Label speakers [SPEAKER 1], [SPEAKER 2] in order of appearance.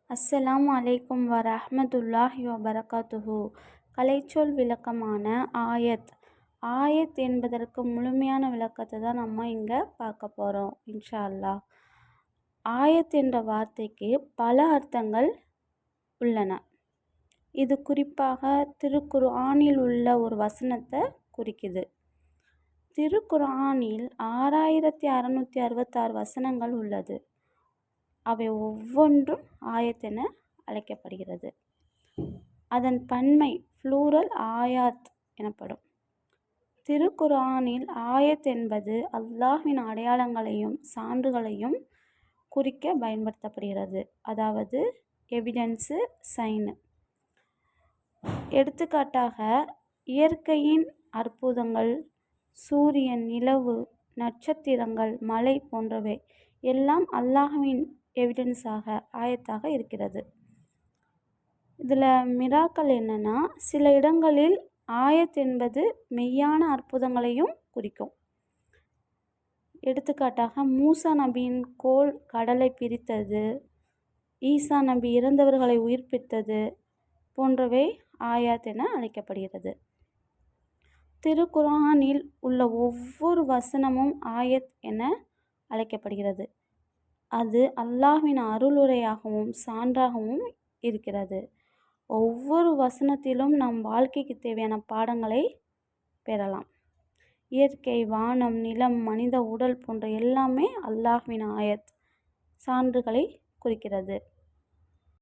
[SPEAKER 1] அஸ்ஸலாமு அலைக்கும் வரஹ்மத்துல்லாஹி வபரகாத்துஹு. கலைச்சொல் விளக்கமான ஆயத். ஆயத் என்பதற்கு முழுமையான விளக்கத்தை தான் நம்ம இங்கே பார்க்க போகிறோம் இன்ஷா அல்லாஹ். ஆயத் என்ற வார்த்தைக்கு பல அர்த்தங்கள் உள்ளன. இது குறிப்பாக திருக்குர்ஆனில் உள்ள ஒரு வசனத்தை குறிக்குது. திருக்குர்ஆனில் 6666 வசனங்கள் உள்ளது. அவை ஒவ்வொன்றும் ஆயத் என அழைக்கப்படுகிறது. அதன் பன்மை ப்ளூரல் ஆயாத் எனப்படும். திருக்குர்ஆனில் ஆயத் என்பது அல்லாஹ்வின் அடையாளங்களையும் சான்றுகளையும் குறிக்க பயன்படுத்தப்படுகிறது. அதாவது எவிடன்ஸு, சைனு. எடுத்துக்காட்டாக இயற்கையின் அற்புதங்கள், சூரியன், நிலவு, நட்சத்திரங்கள், மலை போன்றவை எல்லாம் அல்லாஹ்வின் எவிடன்ஸாக ஆயத்தாக இருக்கிறது. இதில் மிராக்கள் என்னென்னா, சில இடங்களில் ஆயத் என்பது மெய்யான அற்புதங்களையும் குறிக்கும். எடுத்துக்காட்டாக மூசா நபியின் கோல் கடலை பிரித்தது, ஈசா நபி இறந்தவர்களை உயிர்ப்பித்தது போன்றவை ஆயாத் என அழைக்கப்படுகிறது. திருக்குர்ஆனில் உள்ள ஒவ்வொரு வசனமும் ஆயத் என அழைக்கப்படுகிறது. அது அல்லாஹ்வின் அருளுரையாகவும் சான்றாகவும் இருக்கிறது. ஒவ்வொரு வசனத்திலும் நம் வாழ்க்கைக்கு தேவையான பாடங்களை பெறலாம். இயற்கை, வானம், நிலம், மனித உடல் போன்ற எல்லாமே அல்லாஹ்வின் ஆயத் சான்றுகளை குறிக்கிறது.